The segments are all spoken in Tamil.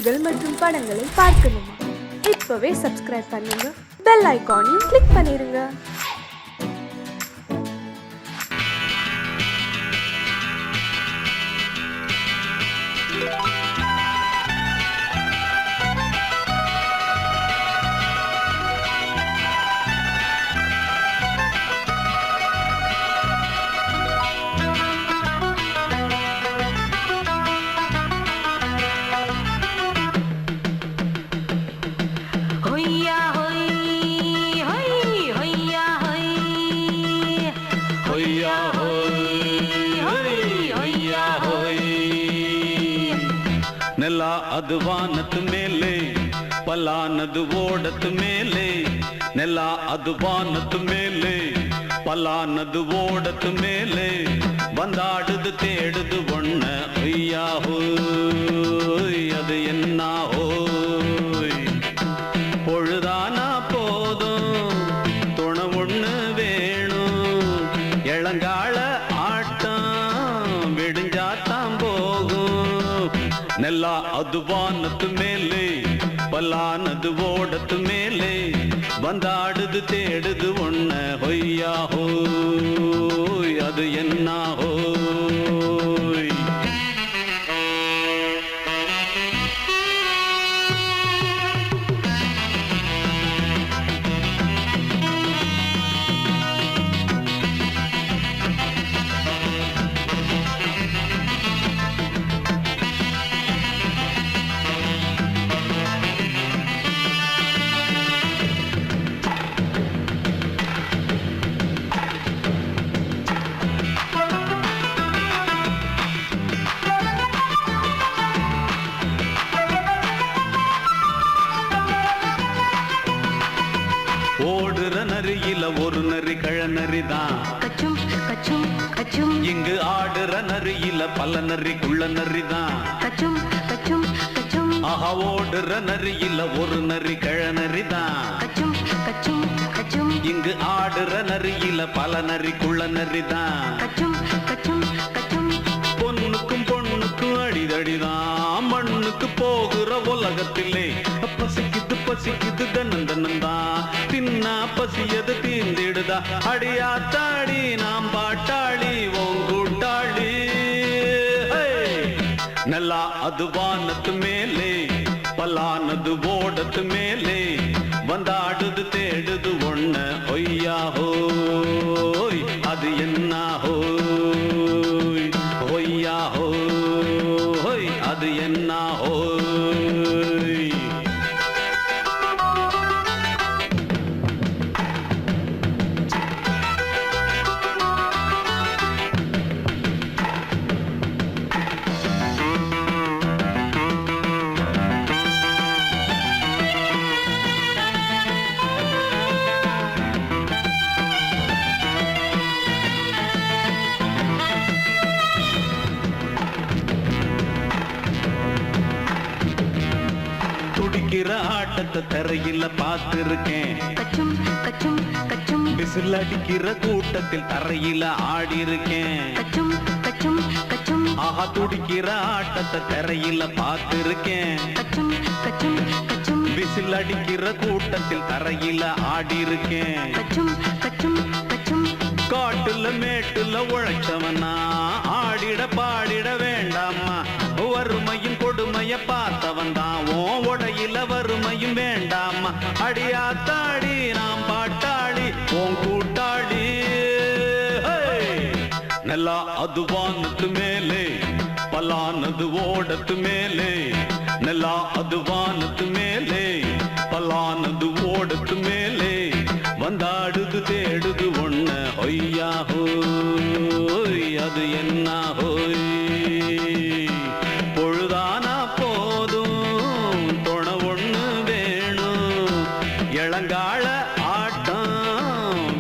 செய்திகள் மற்றும் படங்களை பார்க்கணுமா? இப்பவே சப்ஸ்கிரைப் பண்ணுங்க, பெல் ஐகானையும் கிளிக் பண்ணிருங்க. ನೆಲ ಅದು ವಾನದ ಮೇಲೆ ಪಲಾನದು ಓಡದ ಮೇಲೆ ನೆಲ ಅದು ವಾನದ ಮೇಲೆ ಪಲಾನದು ಓಡದ ಮೇಲೆ ಬಂದಾಡುದು தேடுது ஒண்ண ஐயா ஹோய் அது என்ன ஹோய் பொழுதானா போதும் துணை ஒண்ணு வேணும் இளங்கால ஆட்டம் விடிஞ்சாத்தான் போகும் ನೆಲ ಅದು ವಾನದ ಮೇಲೆ ಪಲಾನದು ಓಡದ ಮೇಲೆ ಬಂದಾಡುದು தேடுது ஒண்ண ಹೊಯ್ಯಾ ஹோய் அது என்ன ஹோய் ஓடுற நரியில ஒரு நரி கழநரிதான் கச்சும் கச்சும் கச்சும் இங்கு ஆடுற நரியில பல நரி குள்ள நரிதான் கச்சும் கச்சும் கச்சும் ஆஹா ஓடுற நரியில ஒரு நரி கழநரிதான் கச்சும் கச்சும் கச்சும் இங்கு ஆடுற நரியில பல நரி குள்ள நரிதான் கச்சும் கச்சும் கச்சும் பொண்ணுக்கும் பொண்ணுக்கும் அடிதடிதான் மண்ணுக்கு போகிற உலகத்திலே பசிக்குது பசிக்குது தன்னந்தனந்தான் தின்னா பசியது தீர்ந்திடுதா அடியாத்தாடி நாம் பாட்டாளி ஓங்கூட்டாளி ನೆಲ ಅದು ವಾನದ ಮೇಲೆ ಪಲಾನದು ಓಡದ ಮೇಲೆ ಬಂದಾಡುದು தேடுது ஒண்ண ಹೊಯ್ಯಾ ஹோய் அது என்ன ஹோய் ಹೊಯ್ಯಾ ஹோய் அது என்ன ஹோய் துடிக்கிற ஆட்டத்தை தரையில பார்த்திருக்கேன் கச்சும் கச்சும் கச்சும் விசில் அடிக்கிற கூட்டத்தில் தரையில ஆடி இருக்கேன் கச்சும் கச்சும் கச்சும் ஆஹா துடிக்கிற ஆட்டத்தை தரையில பார்த்திருக்கேன் கச்சும் கச்சும் கச்சும் விசில் அடிக்கிற கூட்டத்தில் தரையில ஆடி இருக்கேன் கச்சும் கச்சும் கச்சும் காட்டுல மேட்டுல உழைச்சவனா ஆடிட பாடிட வேண்டாமா வறுமையும் கொடுமைய பார்த்தவன் தான் ஓ உடையில வறுமையும் வேண்டாமா அடியாத்தாடி நாம் பாட்டாளி ஓன் கூட்டாளி ನೆಲ ಅದು ವಾನದ ಮೇಲೆ ಪಲಾನದು ಓಡದ ಮೇಲೆ ನೆಲ ಅದು ವಾನದ ಮೇಲೆ ಪಲಾನದು ಓಡದ ಮೇಲೆ ಬಂದಾಡುದು தேடுது ஒண்ண ಹೊಯ್ಯಾ ஹோய் அது என்ன ஹோய் பொழுதானா போதும் துணை ஒண்ணு வேணும் இளங்கால ஆட்டம்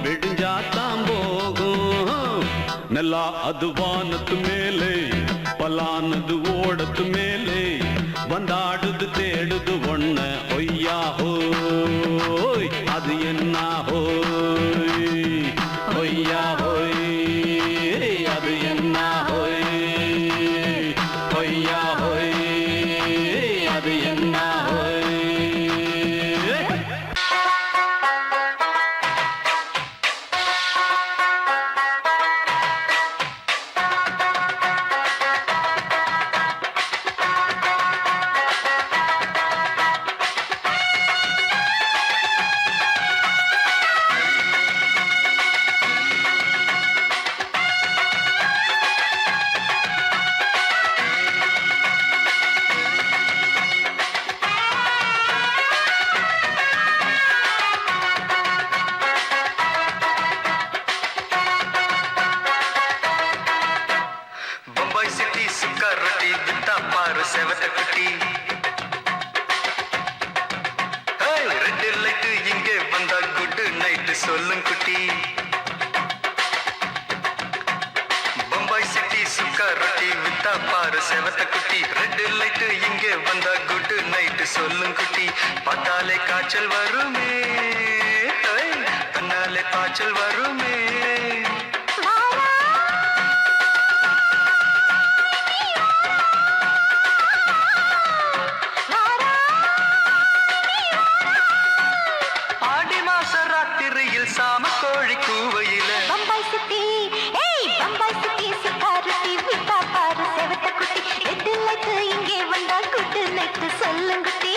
விடிஞ்சாத்தான் போகும் ನೆಲ ಅದು ವಾನದ ಮೇಲೆ ಪಲಾನದು ಓಡದ ಮೇಲೆ ಬಂದಾಡುದು தேடுது ஒண்ண ಹೊಯ್ಯಾ ஹோய் அது என்ன ஹோய் ಹೊಯ್ಯಾ ஹோய் அது என்ன ஹோய் ಹೊಯ್ಯಾ ஹோய் அது என்ன பம்பாய் சிட்டி சுக்கா ரொட்டி வித்தா பாரு செவத்த குட்டி ரெட் லைட்டு இங்கே வந்தா குட் நைட்டு சொல்லும் குட்டி பம்பாய் சிட்டி சுக்கா ரொட்டி வித்தா பாரு செவத்த குட்டி ரெட் லைட்டு இங்கே வந்தா குட் நைட்டு சொல்லும் குட்டி பார்த்தாலே காய்ச்சல் வருமே கண்ணாலே காய்ச்சல் வருமே சாம கோழி கூவையில பம்பாய் சிட்டி பம்பாய் சிட்டி சுக்காரத்தி விட்டா பாரு செவத்த குட்டி ரெட்டு லைட்டு இங்கே வந்தா குட்டு லைட்டு சொல்லுங்குட்டி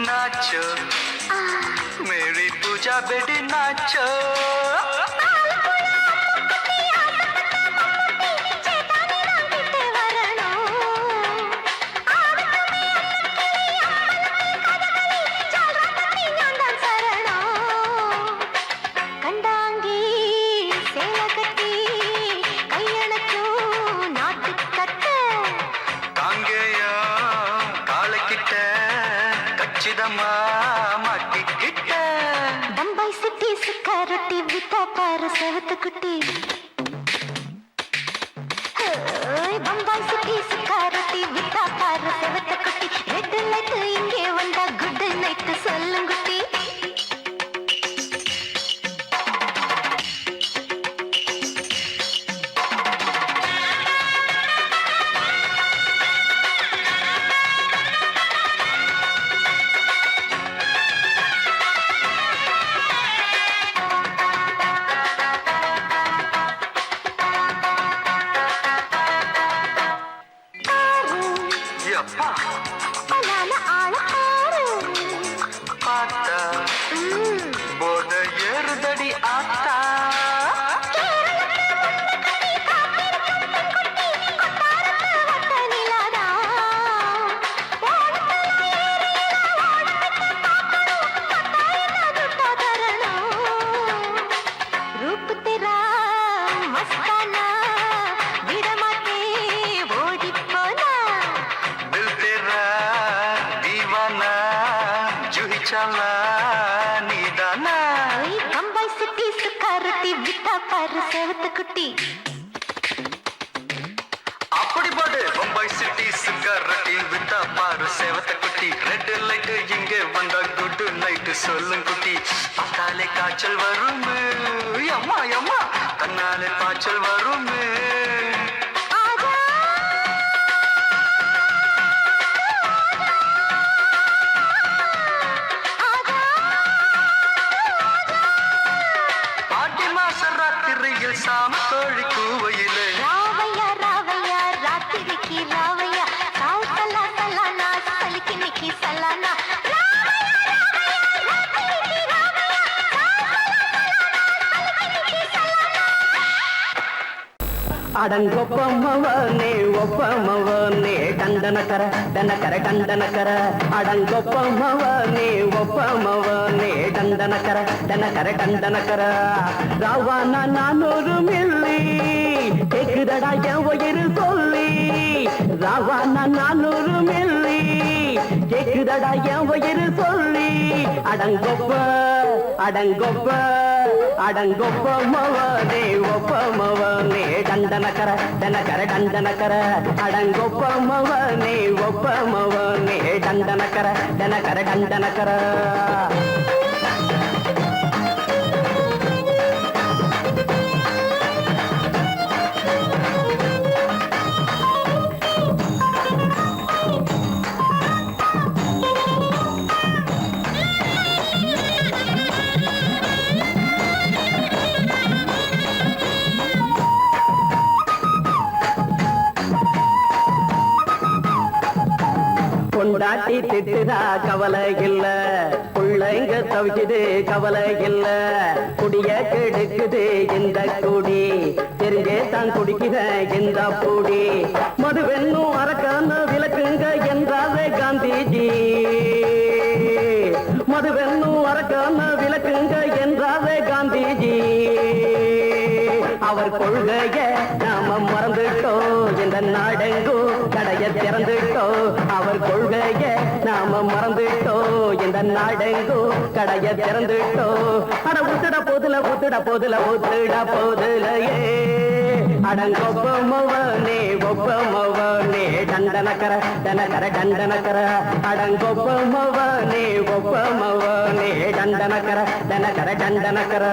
नाचो मेरी पूजा बेटी नाचो பம்பாய் சிட்டி சுக்கா ரொட்டி வித்தா பாரு செவத்த குட்டி பம்பாய் சிட்டி சுக்கா ரொட்டி வித்தா பாரு செவத்த குட்டி ரெட் லைட் இங்கே வந்தா குட் நைட் சொல்லுங்குட்டி போட ஏறுதடி ஆத்தா रूप तेरा मस्ताना विडमाते ओडी पोना दिल तेरा दीवाना जूही चला नीदाना बम्बई सिटी सुकारती विता पर सेवत कुटी அப்படி போடு பம்பாய் சிட்டி சுக்கரட்டி வித்தா பாரு சேவத்த குட்டி ரெட் லைட் இங்கே வந்தா குட் நைட் சொல்லும் குட்டி பார்த்தாலே காய்ச்சல் வருமே அம்மா அம்மா கண்ணாலே காய்ச்சல் வருமே ஆடி மாச ராத்திரியில் சாம கோழி கூவையிலே ராவையா ராவையா ராத்திரிக்கு ராவையா சாவு சலா சலானா சலிக்கு நிக்கி சலானா ಅಡಂಗೊಪ್ಪಮ್ಮವನೇ ಒಪ್ಪಮ್ಮವನೇ ಡಂಡನಕರ ಡನಕರ ಡಂಡನಕರ ಅಡಂಗೊಪ್ಪಮ್ಮವನೇ ಒಪ್ಪಮ್ಮವನೇ ಡಂಡನಕರ ಡನಕರ ಡಂಡನಕರ ராவானா 400 மில்லி கேக்குதடா என் உயிர் சொல்லி ராவானா 400 மில்லி கேக்குதடா என் வயிறு சொல்லி அடங்கொப்ப அடங்கொப்ப அடங்கொப்ப மவனே ஒப்ப மவனே டண்டனக்கர டனக்கர டண்டனக்கர அடங்கொப்ப மவனே ஒப்ப மவனே டண்டனக்கர டனக்கர டண்டனக்கர கொண்டாட்டி திட்டுதா கவலை இல்ல பிள்ளைங்க தவிக்குது கவலை இல்ல குடிய கெடுக்குது இந்த குடி தெரிஞ்சே தான் குடிக்கிற இந்த பூடி மதுவென்னும் அரக்கான விளக்குங்க என்றாவே காந்திஜி மதுவென்னும் அரக்கான விளக்குங்க என்றாவே காந்திஜி அவர் கொள்கைய நாம மறந்துட்டோம் இந்த நாடெங்கோ கடைய திறந்துட்டோம் அவர் கொள்கைய நாம மறந்துட்டோம் இந்த நாடெங்கோ கடைய திறந்துட்டோம் அட ஊத்துட போதுல ஊத்துட போதுல ஊத்துட போதுலையே அடங்கொப்பமவனே ஒப்பமவனே டண்டனக்கர டனக்கர டண்டனக்கர அடங்கொப்பமவனே ஒப்பமவனே டண்டனக்கர டனக்கர டண்டனக்கர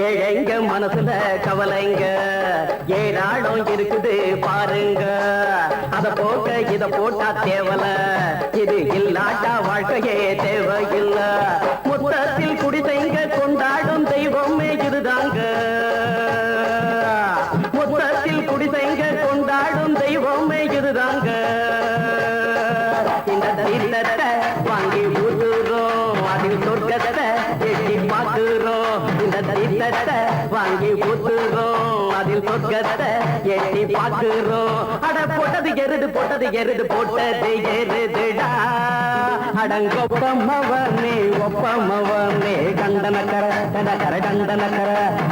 ஏழைங்க மனசுல கவலைங்க ஏராளம் இருக்குது பாருங்க அத போட்ட இத போட்டா தேவல இது இல்லாட்டா வாழ்க்கையே தேவையில்ல மொத்தத்தில் குடிசைங்க கொண்டாடும் தெய்வமே இதுதாங்க மொத்தத்தில் குடிசைங்க கொண்டாடும் தெய்வமே இதுதாங்க இந்த தீர்த்தத்தை வாங்கி ஊத்துறோம் அதில் சொர்க்கத்தை எட்டி பார்க்கிறோம் இந்த தீர்த்தத்தை வாங்கி ஊத்துறோம் அதில் சொர்க்கத்தை எட்டி பார்க்கிறோம் அட போட்டது எருது போட்டது எருதுடா அடங்கொப்பமவனே ஒப்பமவனே கண்டனக்கர டனக்கர டண்டனக்கர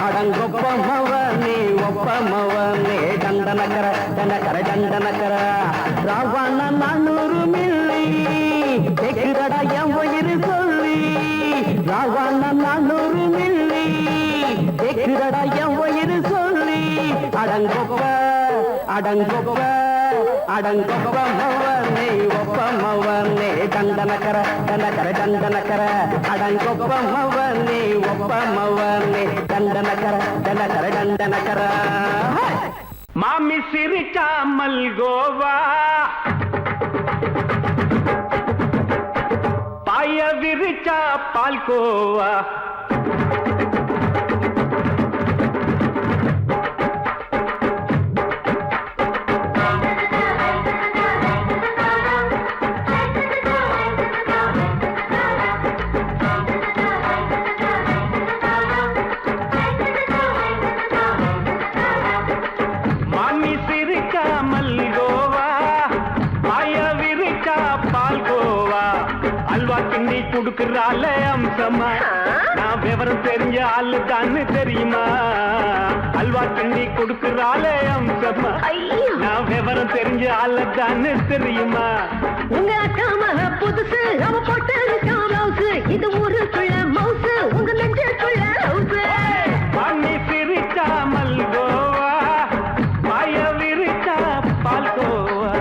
அடங்கொப்பமவனே ஒப்பமவனே கண்டனக்கர டனக்கர டண்டனக்கர ராவண 400 மில்லி கேக்குதடா என் வயிறு சொல்லி ராவண 400 மில்லி கேக்குதடா என் வயிறு சொல்லி அடங்கொப்ப அடங்கொப்ப அடங்கொப்பமவனே ஒப்பமவனே டண்டனக்கர டனக்கர டண்டனக்கர அடங்கொப்பமவனே ஒப்பமவனே டண்டனக்கர டனக்கர டண்டனக்கர மாமி சிரிக்காமல் கோவா பாய விரிச்சா பால்கோவா மாமி சிரிக்காமல் கோவா பாய விரிச்சா பால்கோவா அல்வா கிண்டி குடுக்கறால அம்சமா நான் விவரம் தெரிஞ்ச ஆளு தான்னு தெரியுமா அல்வா கிண்டி குடுக்கறால அம்சமா நான் விவரம் தெரிஞ்ச ஆளு தான்னு தெரியுமா உங்க அக்கா மக புதுசு அவ போட்டு பிளவுஸ் இது ஊருக்குள்ள மவுசு உங்க நெஞ்சுக்குள்ள ஹவுஸ் மாமி சிரிக்காமல் கோவா பாய விரிச்சா பால்கோவா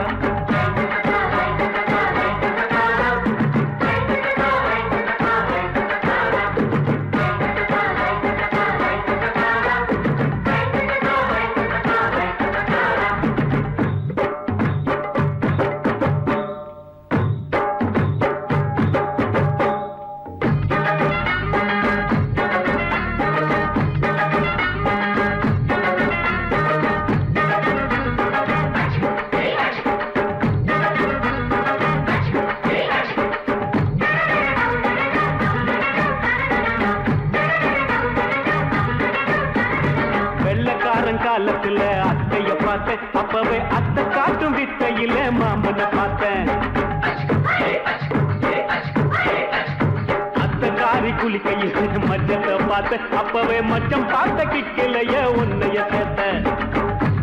மாமனை பார்த்தேன். அத்த காரி குளிக்கையில் மச்சத்தை பார்த்தேன். அப்பவே மச்சம் பார்த்த கிக்கலைய உன்னைய சேர்த்தேன்.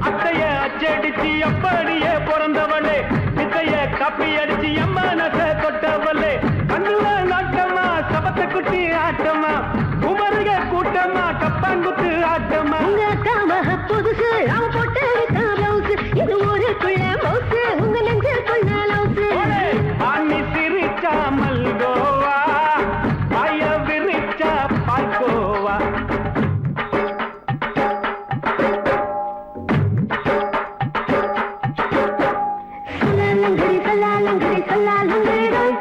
அத்தைய அச்சடிச்சு அப்படியே பிறந்தவளே, வித்தைய காப்பி அடிச்சு எம்மனசை தொட்டவளே. கண்ணுல நாட்டமா சபத்தை குட்டி ஆட்டமா, குமருக கூட்டமா கப்பாங்குத்து ஆட்டமா. உங்க அக்காம புதுசு அவ போட்டு ப்ளவுஸ், இது ஊருக்குள்ள மவுசு உங்க நெஞ்சுக்குள்ள லவுசு. ஆணி சிரிச்சா மல்கோவா, பாய விரிச்சா பால்கோவா. சல்லாலங்கடி சல்லாலங்கடி சல்லாலங்கடி ரோய்,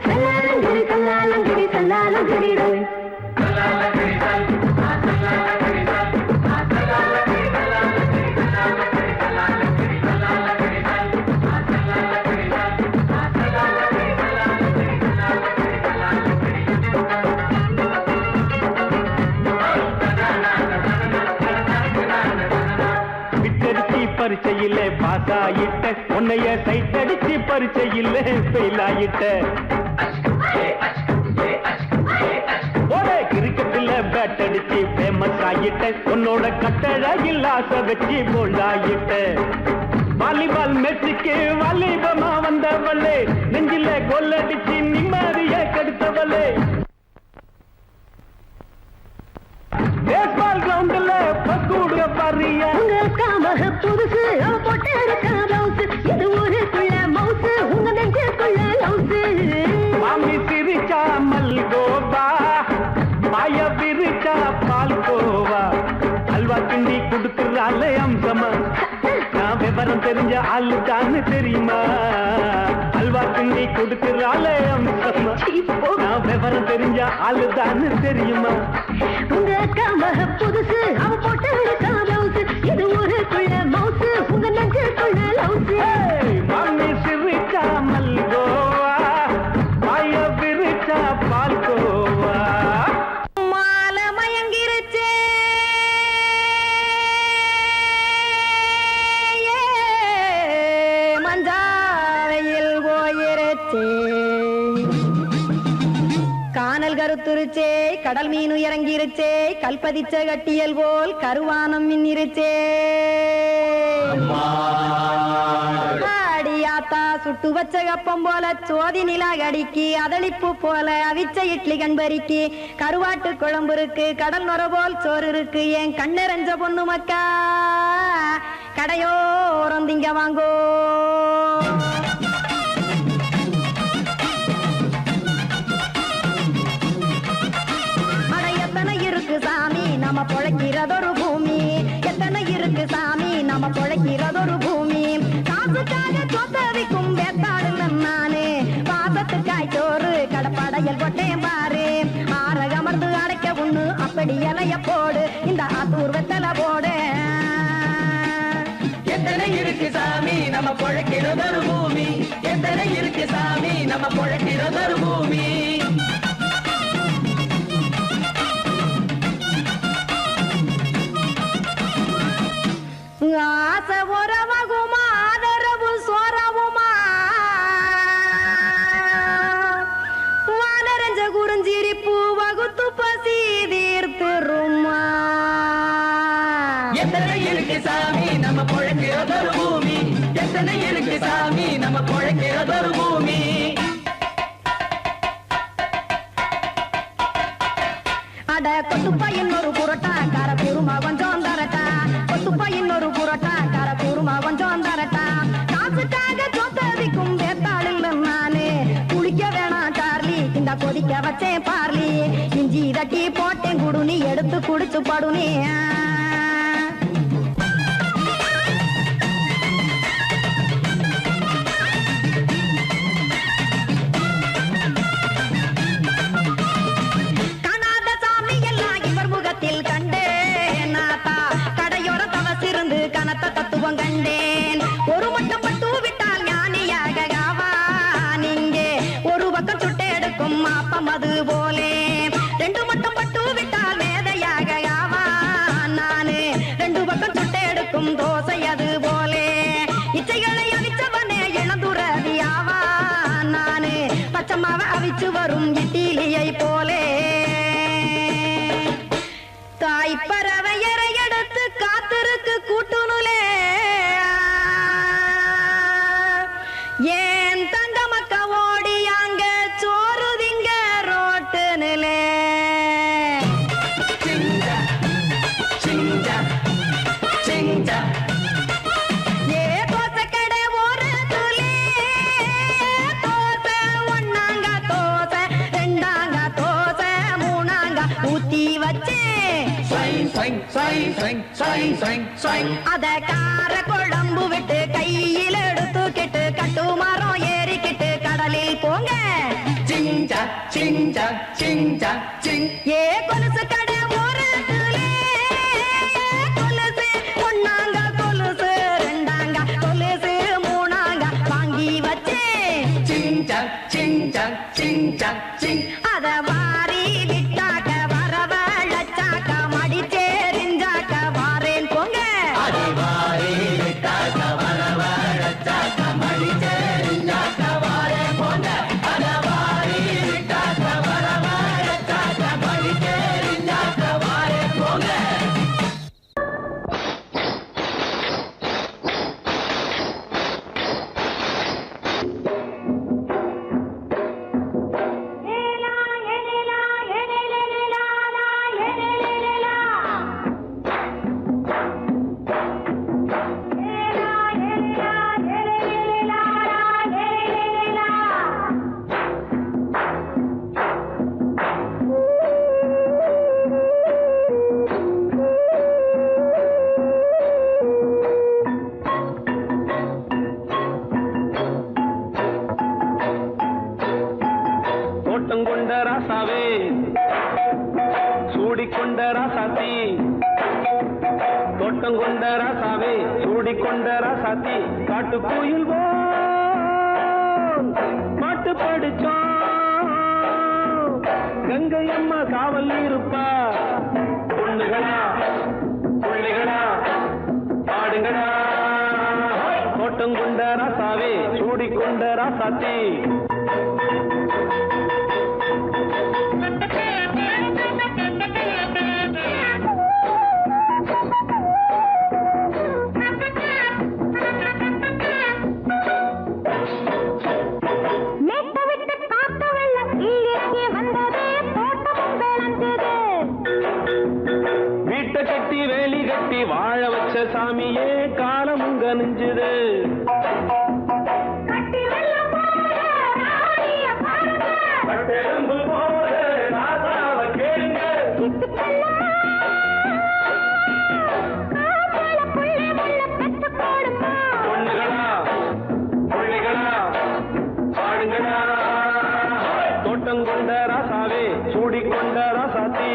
சல்லாலங்கடி சல்லாலங்கடி சல்லாலங்கடி ரோய். பரிச்சையில பாசாயிட்ட, உன்னைய சைட் அடிச்சு பரிச்சையில ஃபெயிலாயிட்ட. ஒரே கிரிக்கெட்டில் பேட் அடிச்சு ஃபேமஸ் ஆகிட்ட, உன்னோட கட்டழகில் ஆசை வச்சு போல்ட் ஆகிட்ட. வாலிபால் மேட்சுக்கு வாலிபமா வந்தவளே, நெஞ்சில கோல் அடிச்சு நிம்மதிய கெடுத்தவளே. பேஸ்பால் கிரவுண்ட்ல பக்கூட பாரியா. உங்க அக்காம புதுசு அவ போட்டு ப்ளவுஸ், இது ஊருக்குள்ள மவுசு உங்க நெஞ்சுக்குள்ள லவுசு. மாமி சிரிச்சா மல்கோவா, மாய விரிச்சா பால்கோவா. அல்வா கிண்டி கொடுக்குறாள் அம்சமா, நான் விவரம் தெரிஞ்ச ஆளு தான்னு தெரியுமா. அல்வா கிண்டி கொடுக்குறாள் அம்சமா, நான் விவரம் தெரிஞ்ச ஆளு தான்னு தெரியுமா. உங்க அக்காம புதுசு அவ போட்டு ப்ளவுஸ், இது ஊருக்குள்ள மவுசு உங்க நெஞ்சுக்குள்ள லவுசு. மாமி சிரிச்சா மல்கோவா, மாய விரிச்சா பால்கோவா. மாலை மயங்கிருச்சே மஞ்சாவையில் போயிருச்சே, கானல் கருத்துருச்சே கடல் மீன் இறங்கிருச்சே, கல்பதிச்ச கட்டியல் போல் கருவானம் மின்னிருச்சே. அடியாத்தா சுட்டு வச்ச கப்பம் போல சோதி நிலா கடிக்கு, அதளிப்பு போல அவிச்ச இட்லி கண்பறிக்கு, கருவாட்டு குழம்பு இருக்கு கடல் நொர போல் சோறு இருக்கு. என் கண்ணெரஞ்ச பொண்ணு மக்கா கடையோரம் திங்க வாங்கோ. சாமி நம்ம பொழைக்கிறதொரு பூமி, எத்தனை இருக்கு சாமி நம்ம பொழைக்கிறதொரு பூமி. காசுக்காக சொத்தவிக்கும் வேத்தாடு நானே, பாசத்துக்காய் சோறு கடப்படையல் கொட்டேன் பாரு. ஆரகமர்ந்து அடைக்க ஒண்ணு அப்படி இலைய போடு, இந்த ஆத்தூர் வெத்தலை போடு. எத்தனை இருக்கு சாமி நம்ம பொழைக்கிறதொரு பூமி, எத்தனை இருக்கு சாமி நம்ம பொழைக்கிறதொரு பூமி. ஆசை உறவகுமா ஆதரவு சோறவுமா, வானரஞ்ச குறிஞ்சிரிப்பு வகுத்து பசி தீர்த்துருமா. எத்தனை இருக்கு சாமி நம்ம பொழைக்கிறதொரு பூமி, எத்தனை இருக்கு சாமி நம்ம பொழைக்கிறதொரு பூமி. அட கொத்துப்பா இன்னொரு புரோட்டா கார குருமா கொஞ்சம் தரட்டா, கொத்துப்பா இன்னொரு புரோட்டா கார குருமா கொஞ்சம் தரட்டா. காசுக்காக சொத்தவிக்கும் வேத்தாளில் நானு, குளிக்க வேணாம் சார்லி இந்த கொதிக்க வச்சேன் பார்லி. இஞ்சி தட்டி போட்டேன் குடுனி எடுத்து குடிச்சு படுனி. தத்துவம் கண்டேன் ஒரு மட்டும் பட்டு விட்டால் ஞானியாக ஆவான். இங்கே ஒரு பக்கம் சுட்டு எடுக்கும் மாப்பம் அது போலே, ரெண்டு மட்டும் பட்டு விட்டால் மேதையாக ஆவான். நானு ரெண்டு பக்கம் சுட்டு எடுக்கும் தோசை அது போலே. இச்சைகளை அழிச்சவனே இள வரும் இட்டிலியை போலே தாய் பறவையரை எடுத்து காத்திருக்கு கூட்டுனுலே ஏன் தங்க மக்க ஓடியாங்க சோறுதிங்க ரோட்டு நிலே ஏ தோசைக்கடை ஓரத்துலே தோசை ஒன்னாங்க தோசை ரெண்டாங்க தோசை மூணாங்க ஊத்தி வச்சே அத கார குழம்பு விட்டு கையில் எடுத்துக்கிட்டு கட்டு மரம் ஏறிக்கிட்டு கடலில் போங்க ஏ கொலுசு கடை ஓரத்துலே கொலுசு ஒன்னாங்க கொலுசு ரெண்டாங்க கொலுசு மூணாங்க வாங்கி வச்சே அத வாரி விட்டாக்க வரவழைச்சாக்க மடிச்சேரிஞ்சாக்க வாரேன் போங்க தோட்டம் கொண்ட ராசாவே சூடிக்கொண்ட ராசாத்தி தோட்டம் கொண்ட ராசாவே சூடிக்கொண்ட ராசாத்தி காட்டு கோயில் பாட்டு படிச்சோம் கங்கை அம்மா காவல் இருப்பா பொண்ணுகளா பிள்ளைகளா பாடுங்களா தோட்டம் கொண்ட ராசாவே சூடிக்கொண்ட ராசாத்தி வீட்டை கட்டி வேலி கட்டி வாழ வச்ச சாமியே காலமும் கனிஞ்சுது பொண்ணுகளா பிள்ளைகளா பாடுங்களா தோட்டம் கொண்ட ராசாவே சூடிக்கொண்ட ராசாத்தி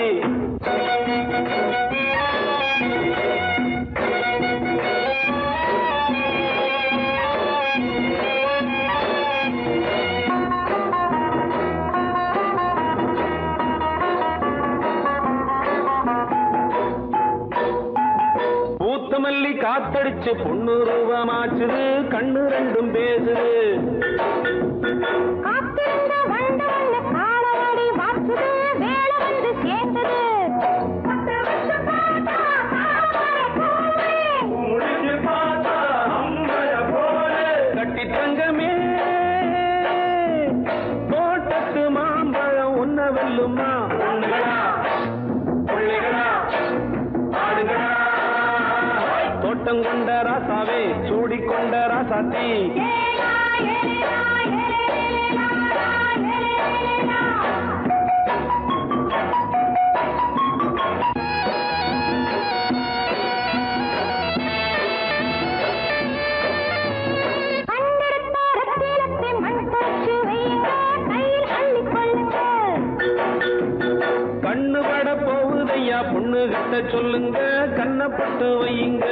பூத்தமல்லி காத்தடிச்சு பொண்ணு ரூபமாச்சுது கண்ணு ரெண்டும் பேசுது கட்டி தங்கமே தோட்டத்து மாம்பழம் ஒன்ன வெல்லுமா பொண்ணுகளா பிள்ளைகளா பாடுங்களா தோட்டம் கொண்ட ராசாவே சூடிக்கொண்ட ராசாத்தி கண்ணு பட போகுதையா பொண்ணு கிட்ட சொல்லுங்க கண்ணப்பட்டு வையுங்க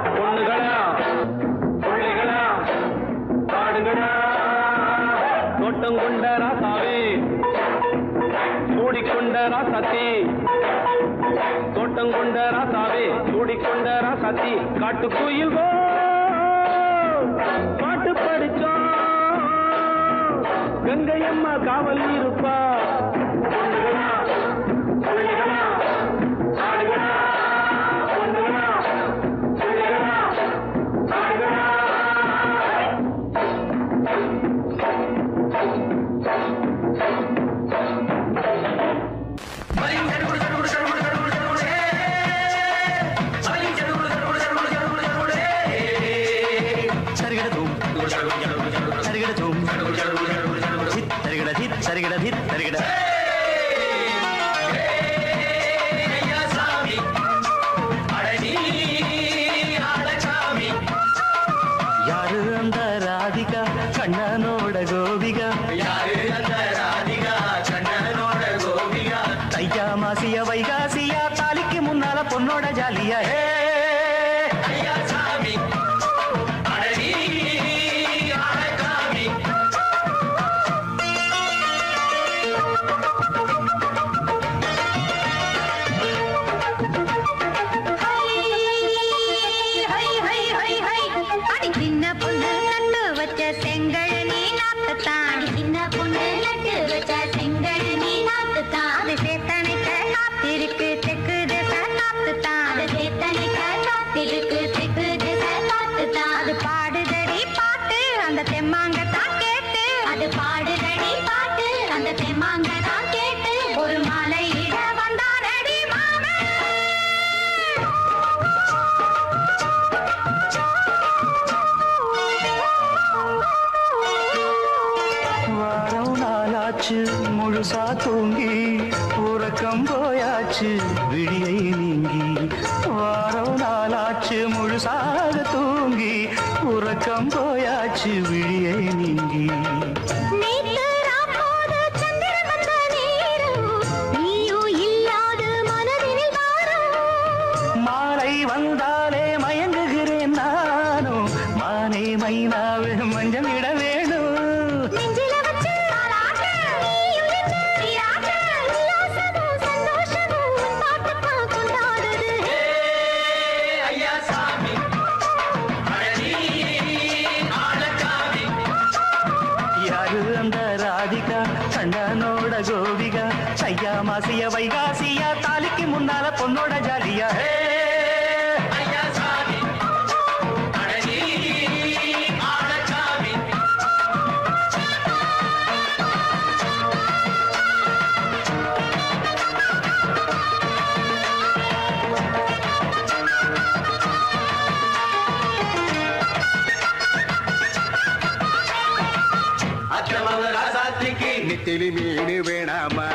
பொண்ணுகளா பிள்ளைகளா பாடுங்களா தோட்டம் கொண்ட ராசாவே சூடிக்கொண்ட ராசாத்தி தோட்டம் கொண்ட ராசாவே சூடிக்கொண்ட ராசாத்தி காட்டுக்குயில் பாட்டு படிச்சோம் கங்கையம்மா காவல் இருப்பா பொண்ணுகளா, புள்ளிகளா, ஆடுகளா, பொண்ணுகளா, புள்ளிகளா, ஆடுகளா. யாரு அந்த ராதிகா கண்ணனோட கோபிகா தையா மாசிய வைகாசியா தாலிக்கு முன்னால பொண்ணோட ஜாலியா சின்ன பொண்ணு நட்டு வச்ச செங்கல் நீ நாத்துத்தான் சின்ன பொண்ணு நட்டு வச்ச செங்கல் நீ நாத்துத்தான் அது சேத்தனைக்க காத்திருக்கு தெற்கு திசை காத்துத்தான் அது சேத்தனைக்க காத்திருக்கு தெற்கு திசை காத்துத்தான் அது பாடுதடி பாட்டு அந்த தெம்மாங்கத்தான் கேட்டு அது பாடுதடி பாட்டு அந்த தெம்மாங்கத்தான் கேட்டு ஒரு மாலையிட வந்தானடி மாமே வாரம் நாளாச்சு முழுசா தூங்கி உறக்கம் போயாச்சு விடியை நீங்கி வாரம் நாளாச்சு முழுசாக தூங்கி உறக்கம் போயாச்சு விடியை நீங்கி நேத்து ராப்போது சந்திரன் வந்த நேரம் நீயும் இல்லாது மனதினில் வாரம் மாலை வந்தாலே மயங்குகிறேன் நானும் மானே மைனாவே மஞ்சள் இட வேணும் நெஞ்சில வச்சு ஆளாட்ட நீயும் நின்று நீராட்ட உல்லாசமும் சந்தோஷமும் உன் பாட்டுத்தான் கொண்டாடுது யாரு அந்த ராதிகா கண்ணனோட கோபிகா தையா மாசிய வைகாசியா தாலிக்கு முன்னால பொண்ணோட ஜாலியா நெத்திலி மீன் வேணாமா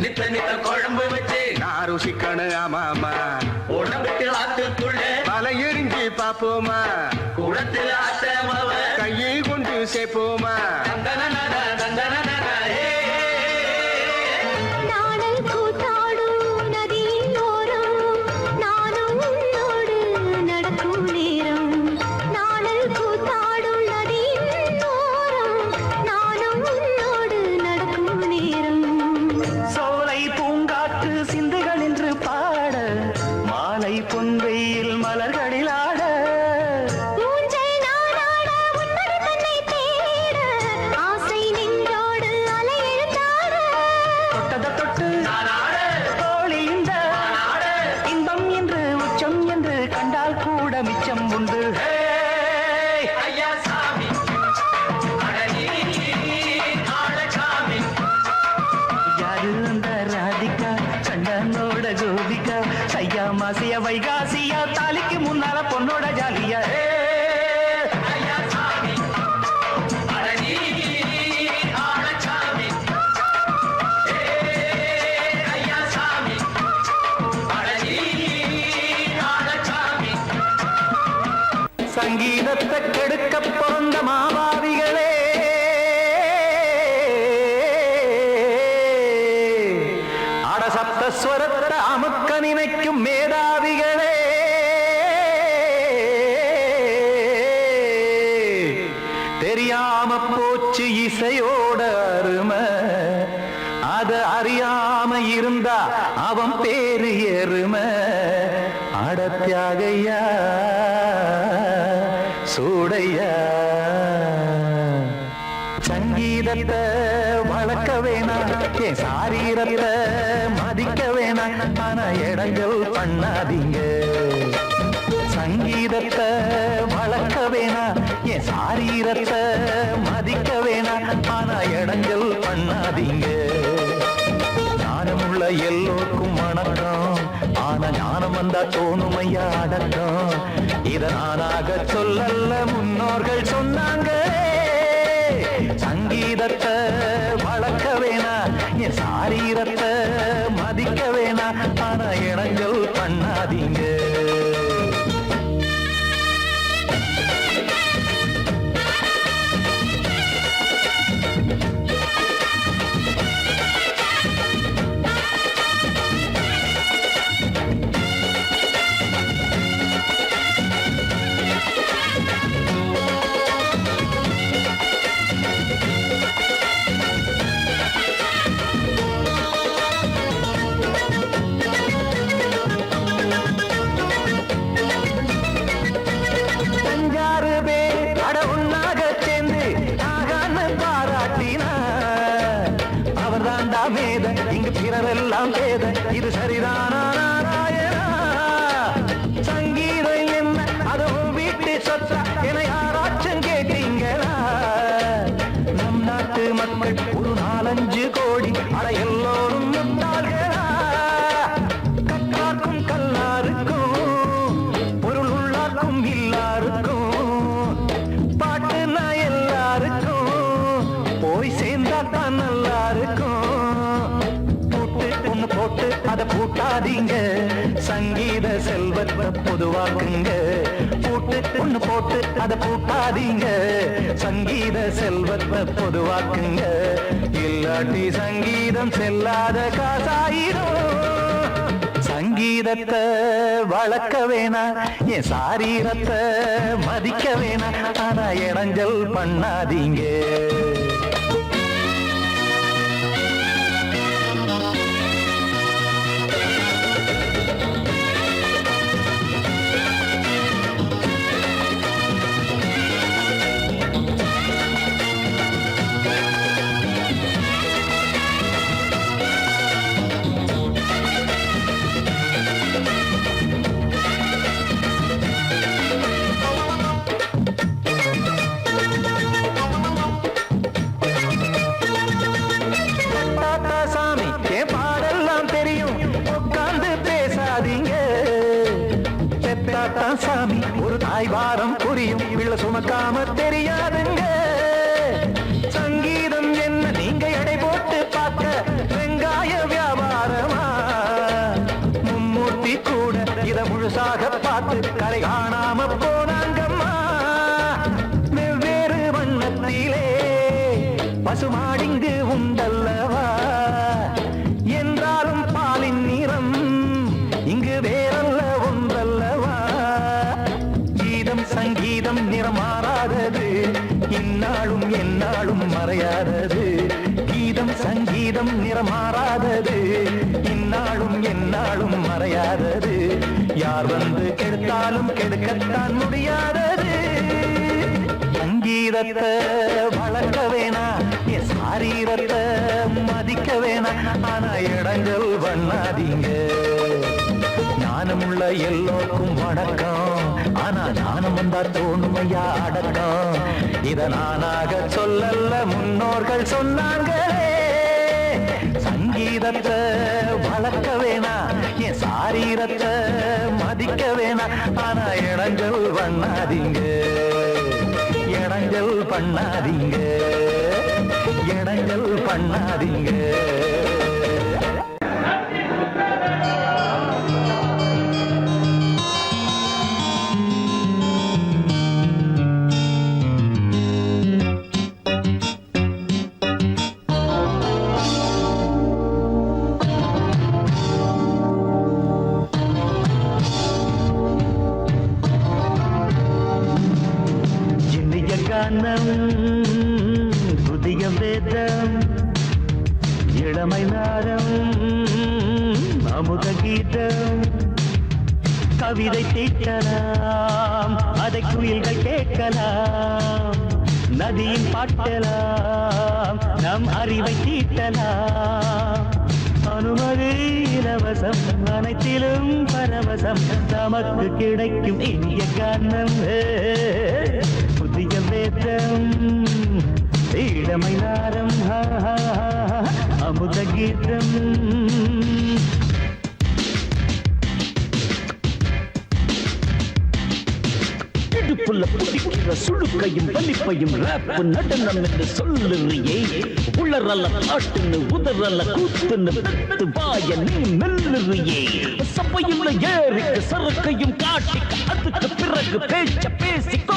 நித்த நித்த குழம்பு வச்சு நான் ருசிக்கணும் ஆமாமா உடம்புக்கு ஆத்துக்குள்ள பல எரிஞ்சு பாப்போமா குடத்துல ஆத்தமாவ கையை கொண்டு சேர்ப்போமா நாடல் கூத்தாடும் நதியின் ஓரம் நானும் உன்னோடு நடக்கும் நேரம் நாடல் கூத்தாடும் நதியின் ஓரம் நானும் உன்னோடு நடக்கும் நேரம் சோலை பூங்காற்று சிந்துகள் என்று பாட மாலை பொன்வெயில் மலர்களில் ஆட ஊஞ்சல் நானாட உன்னடி தன்னை தேட ஆசை நின்றோடு அலை எழுந்தாட தொட்டத தொட்டு தோழி இந்த இன்பம் என்று உச்சம் என்று கண்டால் கூட மிச்சம் உண்டு யாரு அந்த ராதிகா கண்ணனோட கோபிகா தையா மாசிய வைகாசியா தாலிக்கு முன்னால பொண்ணோட ஜாலியா சங்கீதத்தை கெடுக்க பிறந்த மாபாவிகளே அடசப்தஸ்வரத்தை அமுக்க நினைக்கும் மேதாவிகளே தெரியாம போச்சு இசையோட அருமை அத அறியாம இருந்தா அவன் பேரு எருமை அடத்தியாகையா சூடையா சங்கீதத்தை வளர்க்க வேணாம் என் சாரீரத்தை மதிக்க வேணாம் ஆனா இடங்கள் பண்ணாதீங்க சங்கீதத்தை வளர்க்க வேணாம் என் சாரீரத்தை மதிக்க வேணாம் ஆனா இடங்கள் பண்ணாதீங்க ஞானமுள்ள எல்லோருக்கும் வணக்கம் ஆனா ஞானம் வந்தா தோணுமையா அடக்கம் இத நானாக சொல்லல்ல முன்னோர்கள் சொன்னாங்க சங்கீதத்தை வளர்க்க வேணா என் சாரீரத்தை மதிக்க வேணா ஆனா இடங்கள் பண்ணாதீங்க இங்கு பிறரெல்லாம் பேத இது சரிதானா நாராயணா சங்கீதம் என்ன அதுவும் வீட்டு சொத்தா என யாராச்சும் கேட்டீங்களா நம் நாட்டு மக்கள் ஒரு 4-5 கோடி அட எல்லோரும் முட்டாள்களா கற்றார்க்கும் கல்லாருக்கும் பொருள் உள்ளார்க்கும் இல்லாருக்கும் பாட்டுனா எல்லாருக்கும் போய் சேர்ந்தா தான் நல்லா இருக்கும் போட்டு அத பூட்டாதீங்க சங்கீத செல்வத்தை பொதுவாக்குங்க ஒண்ணு போட்டு அத பூட்டாதீங்க சங்கீத செல்வத்தை பொதுவாக்குங்க இல்லாட்டி சங்கீதம் செல்லாத காசாயிரும் சங்கீதத்தை வளர்க்க வேணா என் சாரீரத்தை மதிக்க வேணா ஆனா இடைஞ்சல் பண்ணாதீங்க சாமி ஒரு தாய் வாரம் புரியும் பிள்ளை சுமக்காம தெரியாதுங்க சங்கீதம் என்ன நீங்க எடை போட்டு பார்க்க வெங்காய வியாபாரமா மும்மூர்த்தி கூட இத முழுசாக பார்த்து கரை காணாம போனாங்கம்மா வெவ்வேறு வண்ணத்திலே பசுமாடிங்கு உண்டல்லவா என்றாலும் பாலின் நிறம் இங்கு வேறல்ல ஒன்றல்லவா சங்கீதம் நிறமாறாதது இந்நாளும் எந்நாளும் மறையாதது கீதம் சங்கீதம் நிறமாறாதது இந்நாளும் எந்நாளும் மறையாதது யார் வந்து கெடுத்தாலும் கெடுக்கத்தான் முடியாதது சங்கீதத்தை வளர்க்க வேணா என் சாரீரத்தை மதிக்க வேணா ஆனா இடங்கள் பண்ணாதீங்க ஞானமுள்ள எல்லோருக்கும் வணக்கம் ஆனா ஞானம் வந்தா தோணுமையா அடக்கம் இத நானாக சொல்லல்ல முன்னோர்கள் சொன்னாங்களே சங்கீதத்தை வளர்க்க வேணா என் சாரீரத்தை மதிக்க வேணா ஆனா இடங்கள் பண்ணாதீங்க இடங்கள் பண்ணாதீங்க இடங்கள் பண்ணாதீங்க புதிய வேதம் இளமை நாரம் அமுத கீதம் கவிதை தீட்டலாம் அதை குயில்கள் கேட்கலாம் நதியின் பாட்டலாம் நம் அறிவை தீட்டலாம் அனுமதி இலவசம் அனைத்திலும் பரவசம் நமக்கு கிடைக்கும் இனிய கானம் புதிய வேதம் இளமை நாரம் அமுத கீதம் இடுப்புள்ள புதிக்கிற சுழுக்கையும் வலிப்பையும் ரேப்பு நடனம் என்று சொல்லுறியே உளறல்ல காட்டுன்னு உதறல்ல கூத்துன்னு பெத்து வாய நீ மெல்லுறியே சபையுள்ள ஏறிக்கு சரக்கையும் காட்டிக்க அதுக்கு பிறகு பேச்ச பேசிக்கோ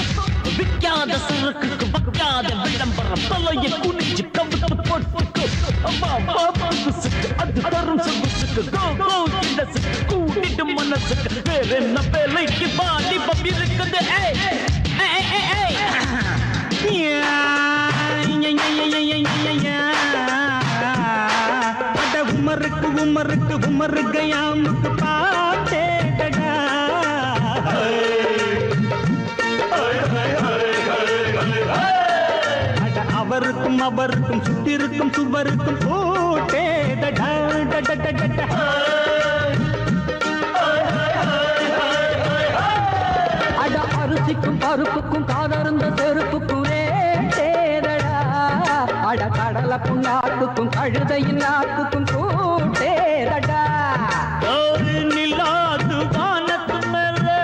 விக்காத சரக்குக்கு வக்காத விளம்பரம் தலையை குனிஞ்சு கவிட்டு போட்டுக்கோ அம்மா பாபாசுக்கு அது தரும் சொகுசுக்கு கோ கோ இண்டசுக்கு கூட்டிட்டு மனசுக்கு வேற என்ன வேலைக்கு வாலிபம் இருக்குது உமருக்கு உமருக்கு உமருக்கு யாமுக்கு பாட்டேடா அவருக்கும் அவருக்கும் சுத்திருக்கும் சுவருக்கும் போட்டேடா அட அரிசிக்கும் பருப்புக்கும் காதருந்த செருப்புக்கும் தேடடா அட கடலை புண்ணாக்குக்கும் கழுதையின் நாக்குக்கும் கூட்டேடா நில்லாது வானத்து மேலே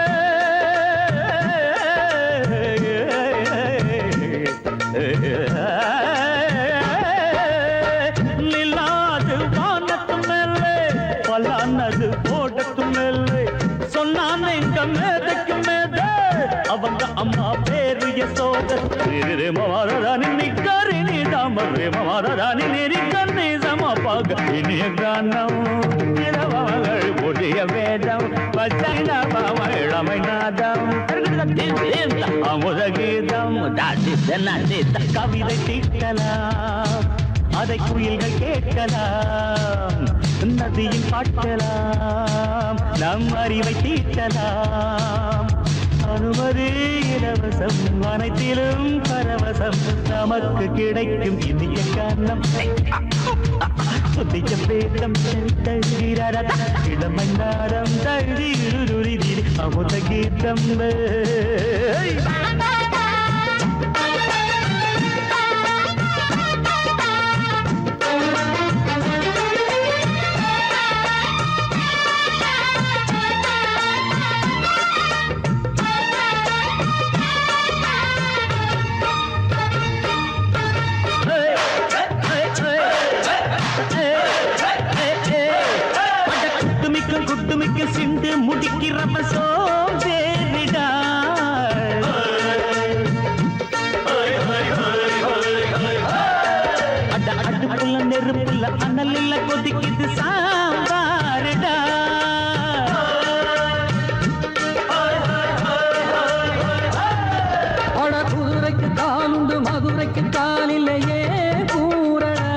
நில்லாது வானத்து மேலே பலானது போடத்து மேலே சொன்னான் எங்க மேதைக்கு மேதை அவங்க அம்மா பேரு யசோத ரே மமாராணி நிக்கரி நீ தாமரே மமாராணி நெறி கண்ணே சமபாக இனிய கானம் இரவங்கள் ஒளிய வேதம் பச்சைன பாவழமை நாதம் அமுத கீதம் கவிதை தீட்டலாம் அதை குயில்கள் கேட்கலாம் நதியில் பாட்டலாம் நம் அறிவை தீட்டலாம் அனுமதி இலவசம் அனைத்திலும் பரவசம் நமக்கு கிடைக்கும் இனிய காரணம் புதிய வேதம் இளமை நாரம் தழுதி அமுத கீதம் குட்டுமிக்க சிந்து முடிக்கிறப்ப சோதேரிடா அடுப்புள்ள நெருப்புள்ள அனல் இல்ல கொதிக்குது சாம்பாருடா அட குதிரைக்கு காலுண்டு மதுரைக்கு காலில்லையே கூறடா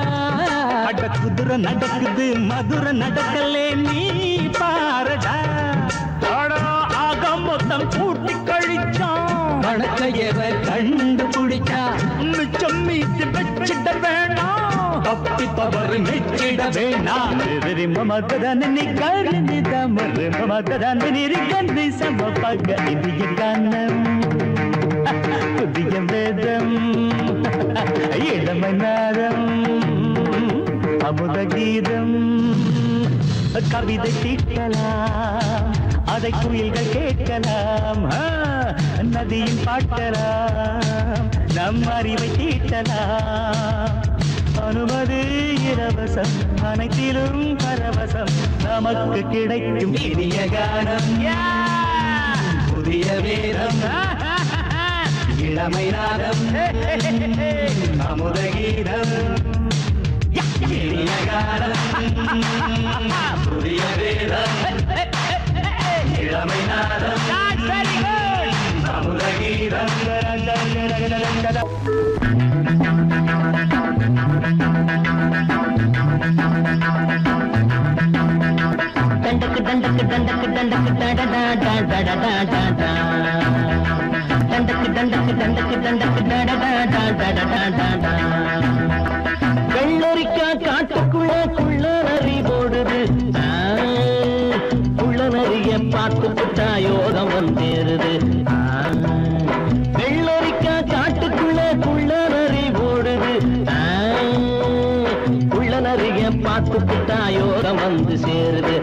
அட குதிரை நடக்குது மதுரை நடக்கலே நீ பாரடா ஆக மொத்தம் கூட்டி கழிச்சான் வணக்கையவ கண்டுபிடிச்சா மிச்சம் மீட்டு வச்சிட வேணாம் தப்பி தவறு மெச்சிட வேணாம் மமதன் நீ கருணி தமறு மமதன் நிருகந்தி சமபக இந்திய கானம் புதிய வேதம் இளமை நாரம் அமுத கீதம் கவிதை தீட்டலாம் அதை குயில்கள் கேட்கலாம் நதியின் பாட்டலாம் நம் அறிவை தீட்டலாம் அனுமதி இலவசம் அனைத்திலும் பரவசம் நமக்கு கிடைக்கும் இனிய கானம் புதிய வேதம் இளமை நாதம் அமுத கீதம் இனிய கானம் புதிய வேதம் இளமை நாதம் அமுத கீதம் Thank you. வெள்ளரிக்கா காட்டுக்குள்ள குள்ள நரி போடுது குள்ள நரிய பார்த்து புட்டா யோகம் வந்தேருது வெள்ளரிக்கா காட்டுக்குள்ள குள்ள நரி போடுது குள்ள நரிய பார்த்து புட்டா யோகம் வந்து சேருது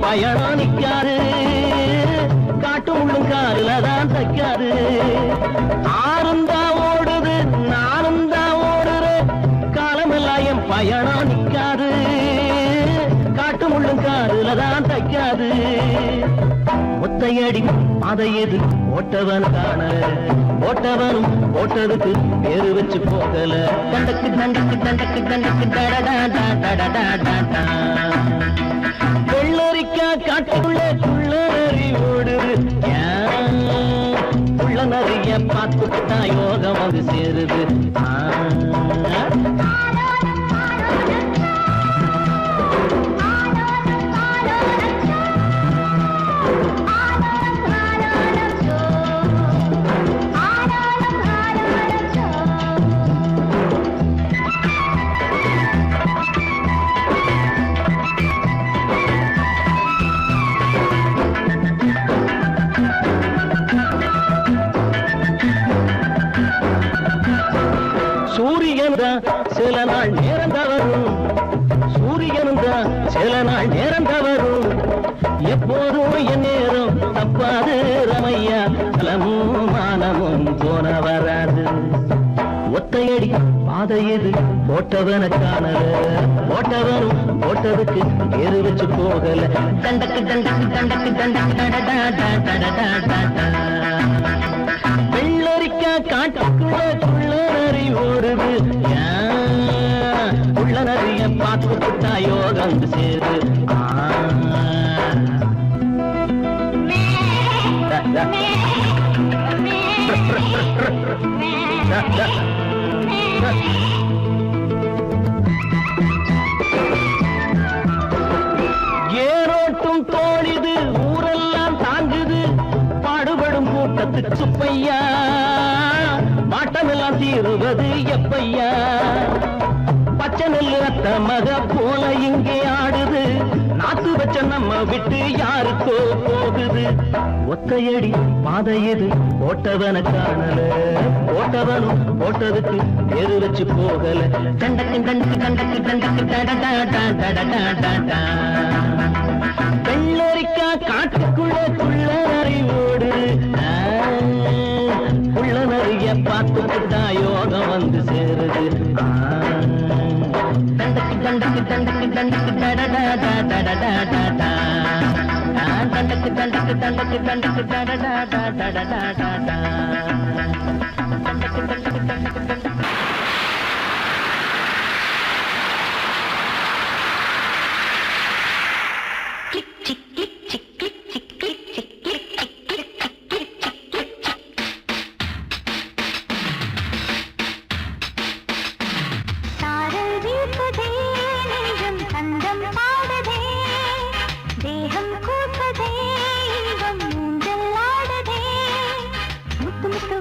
பயணம் நிக்காது காட்டு முள்ளும் காருல தான் தைக்காது ஆறும் தான் ஓடுது நானும் தான் ஓடுறேன் காலமெல்லாம் என் பயணம் நிக்காது காட்டு முள்ளும் காருல தான் தைக்காது ஒத்தையடி அதை எது ஓட்டவன் காணல ஓட்டவனும் ஓட்டதுக்கு பேரு வச்சு போகல தண்டக்கு தண்டக்கு தண்டக்கு தண்டக்கு டடடா டடடா டடா வெள்ளரிக்கா காட்டுக்குள்ள குள்ள நரி ஓடுது குள்ள நரிய பார்த்துட்டா யோகம் வந்து சேருது சில நாள் நேரம் தவறும் சூரியனும் தான் சில நாள் நேரம் தவறும் எப்போதும் என் நேரம் தப்பாது ரமையா கலமும் மானமும் போன வராது ஒத்தையடி பாதை எது போட்டவன காணல போட்டவனும் போட்டதுக்கு பேரு வச்சு போகல தண்டக்கு தண்டக்கு தண்டக்கு தண்டக்கு டடடா டடடா டடா வெள்ளரிக்கா காட்டுக்குள்ள குள்ள நரி ஓடுது உள்ள நரிய பார்த்து புட்டா யோகம் சேரு ஏரோட்டும் தோழிது ஊரெல்லாம் தாங்குது பாடுபடும் கூட்டத்துக்கு சுப்பையா மாட்டமெல்லாம் தீருவது எப்பையா பச்சை நெல்லு அத்த மக போல இங்கே ஆடுது நாத்து வச்ச நம்ம விட்டு யாருக்கோ போகுது ஒத்தையடி பாதை எது போட்டவன காணல போட்டவனும் போட்டதுக்கு பேரு வச்சு போகல தண்டக்கு தண்டக்கு தண்டக்கு தண்டக்கு டடடா டடடா டடா வெள்ளரிக்கா காட்டுக்குள்ள குள்ள நரி ஓடு உள்ள நரிய பார்த்துட்டா யோகம் வந்து சேருது தண்டக்கு தண்டக்கு தண்டக்கு தண்டக்கு டடடா டடடா டடா தண்டக்கு தண்டக்கு தண்டக்கு தண்டக்கு டடடா டடடா டடா தண்டக்கு தண்டக்கு தண்டக்கு தண்டக்கு முத்து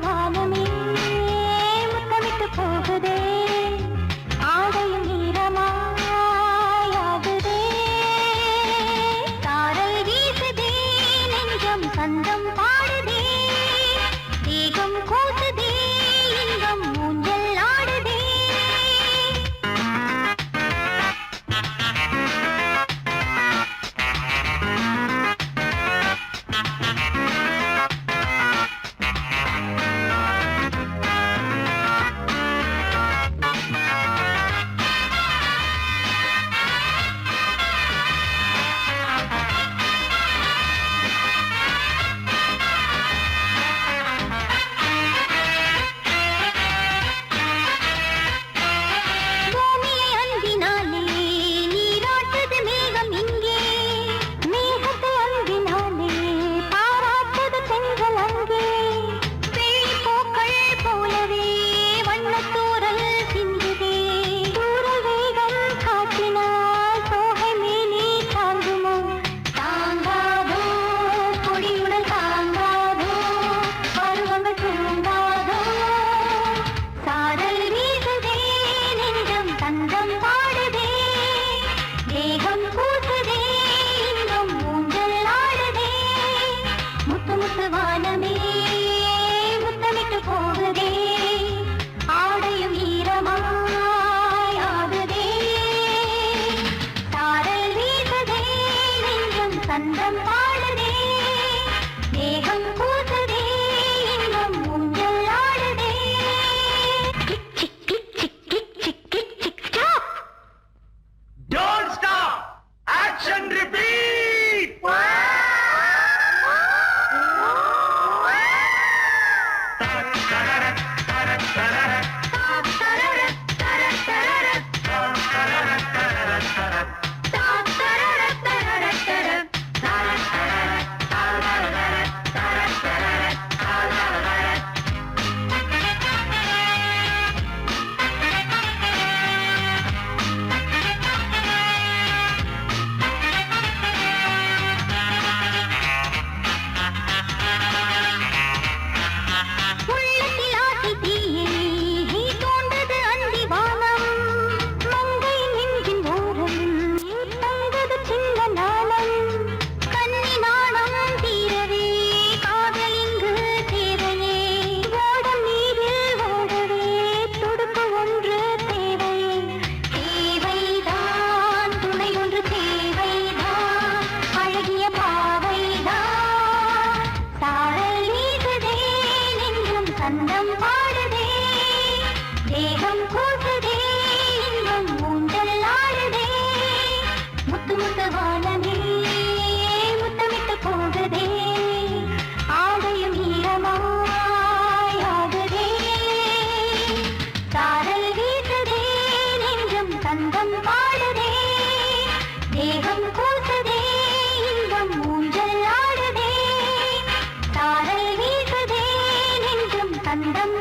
கந்தம்